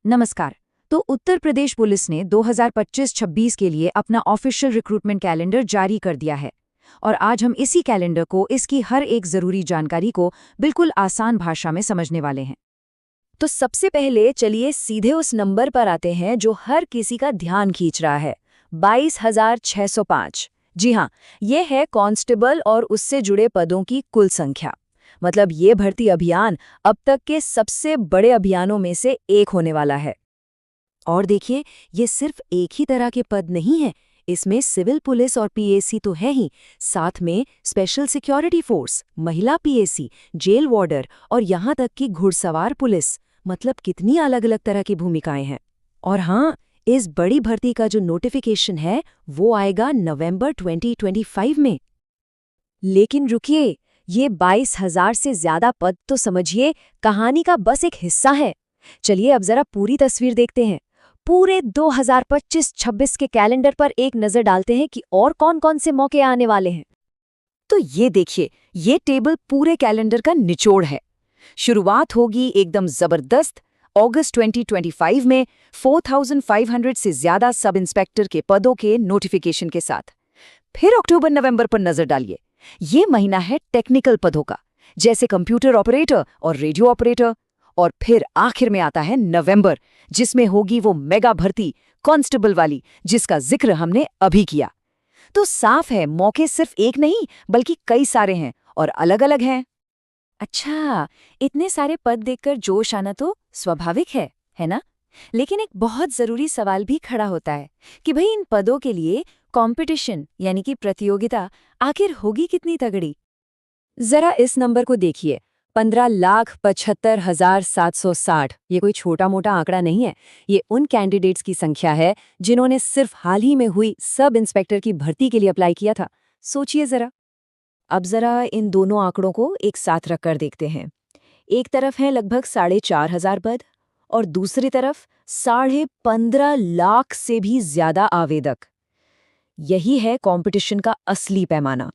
नमस्कार। तो उत्तर प्रदेश पुलिस ने 2025-26 के लिए अपना ऑफिशियल रिक्रूटमेंट कैलेंडर जारी कर दिया है और आज हम इसी कैलेंडर को, इसकी हर एक जरूरी जानकारी को बिल्कुल आसान भाषा में समझने वाले हैं। तो सबसे पहले चलिए सीधे उस नंबर पर आते हैं जो हर किसी का ध्यान खींच रहा है, 22,605। जी हाँ, ये है कांस्टेबल और उससे जुड़े पदों की कुल संख्या। मतलब ये भर्ती अभियान अब तक के सबसे बड़े अभियानों में से एक होने वाला है। और देखिए, ये सिर्फ एक ही तरह के पद नहीं है। इसमें सिविल पुलिस और पीएसी तो है ही, साथ में स्पेशल सिक्योरिटी फोर्स, महिला पीएसी, जेल वार्डर और यहाँ तक कि घुड़सवार पुलिस। मतलब कितनी अलग अलग तरह की भूमिकाएं हैं। और हाँ, इस बड़ी भर्ती का जो नोटिफिकेशन है वो आएगा नवंबर 2025 में। लेकिन रुकिए, ये 22,000 से ज्यादा पद तो समझिए कहानी का बस एक हिस्सा है। चलिए अब जरा पूरी तस्वीर देखते हैं। पूरे 2025-26 के कैलेंडर पर एक नजर डालते हैं कि और कौन-कौन से मौके आने वाले हैं। तो ये देखिए, ये टेबल पूरे कैलेंडर का निचोड़ है। शुरुआत होगी एकदम जबरदस्त अगस्त 2025 में 4,500 से ज्यादा सब इंस्पेक्टर के पदों के नोटिफिकेशन के साथ। फिर अक्टूबर-नवंबर पर नजर डालिए। ये महीना है टेक्निकल पदों का, जैसे कंप्यूटर ऑपरेटर और रेडियो ऑपरेटर। और फिर आखिर में आता है नवंबर, जिसमें होगी वो मेगा भर्ती कांस्टेबल वाली, जिसका जिक्र हमने अभी किया। तो साफ है, मौके सिर्फ एक नहीं बल्कि कई सारे हैं और अलग-अलग हैं। अच्छा, इतने सारे पद देखकर जोश आना तो स्वाभाविक है ना? लेकिन एक बहुत जरूरी सवाल भी खड़ा होता है कि भाई इन पदों के लिए कंपटीशन यानी कि प्रतियोगिता आखिर होगी कितनी तगड़ी। जरा इस नंबर को देखिए, 15,75,760। ये कोई छोटा मोटा आंकड़ा नहीं है। ये उन कैंडिडेट्स की संख्या है जिन्होंने सिर्फ हाल ही में हुई सब इंस्पेक्टर की भर्ती के लिए अप्लाई किया था। सोचिए जरा। अब जरा इन दोनों आंकड़ों को एक साथ रखकर देखते हैं। एक तरफ है लगभग 4,500 पद और दूसरी तरफ 15.5 लाख से भी ज्यादा आवेदक। यही है कंपटीशन का असली पैमाना।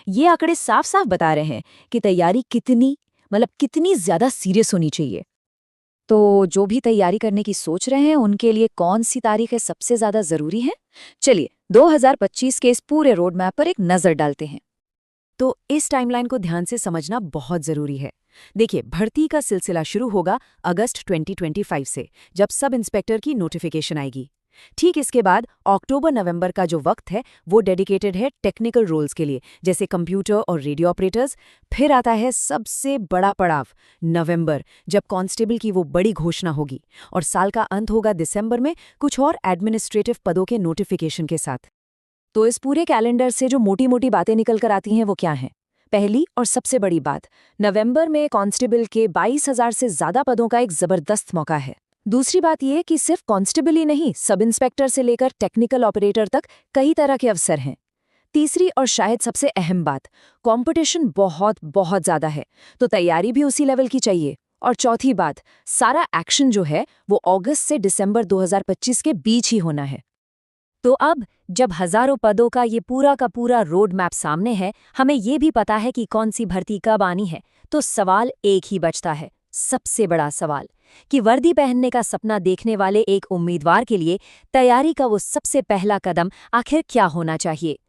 ये आंकड़े साफ साफ बता रहे हैं कि तैयारी कितनी ज्यादा सीरियस होनी चाहिए। तो जो भी तैयारी करने की सोच रहे हैं उनके लिए कौन सी तारीखें सबसे ज्यादा जरूरी है? चलिए 2025 के इस पूरे रोड मैप पर एक नजर डालते हैं। तो इस टाइमलाइन को ध्यान से समझना बहुत जरूरी है। देखिए, भर्ती का सिलसिला शुरू होगा अगस्त 2025 से, जब सब इंस्पेक्टर की नोटिफिकेशन आएगी। ठीक इसके बाद अक्टूबर-नवंबर का जो वक्त है वो डेडिकेटेड है टेक्निकल रोल्स के लिए, जैसे कंप्यूटर और रेडियो ऑपरेटर्स। फिर आता है सबसे बड़ा पड़ाव, नवंबर, जब कांस्टेबल की वो बड़ी घोषणा होगी। और साल का अंत होगा दिसंबर में, कुछ और एडमिनिस्ट्रेटिव पदों के नोटिफिकेशन के साथ। तो इस पूरे कैलेंडर से जो मोटी मोटी बातें निकल कर आती हैं वो क्या हैं? पहली और सबसे बड़ी बात, नवंबर में कांस्टेबल के 22,000 से ज्यादा पदों का एक जबरदस्त मौका है। दूसरी बात यह कि सिर्फ कांस्टेबल ही नहीं, सब इंस्पेक्टर से लेकर टेक्निकल ऑपरेटर तक कई तरह के अवसर हैं। तीसरी और शायद सबसे अहम बात, कंपटीशन बहुत बहुत ज्यादा है, तो तैयारी भी उसी लेवल की चाहिए। और चौथी बात, सारा एक्शन जो है वो अगस्त से दिसंबर 2025 के बीच ही होना है। तो अब जब हजारों पदों का ये पूरा का पूरा रोड मैप सामने है, हमें ये भी पता है कि कौन सी भर्ती कब आनी है, तो सवाल एक ही बचता है, सबसे बड़ा सवाल, कि वर्दी पहनने का सपना देखने वाले एक उम्मीदवार के लिए तैयारी का वो सबसे पहला कदम आखिर क्या होना चाहिए।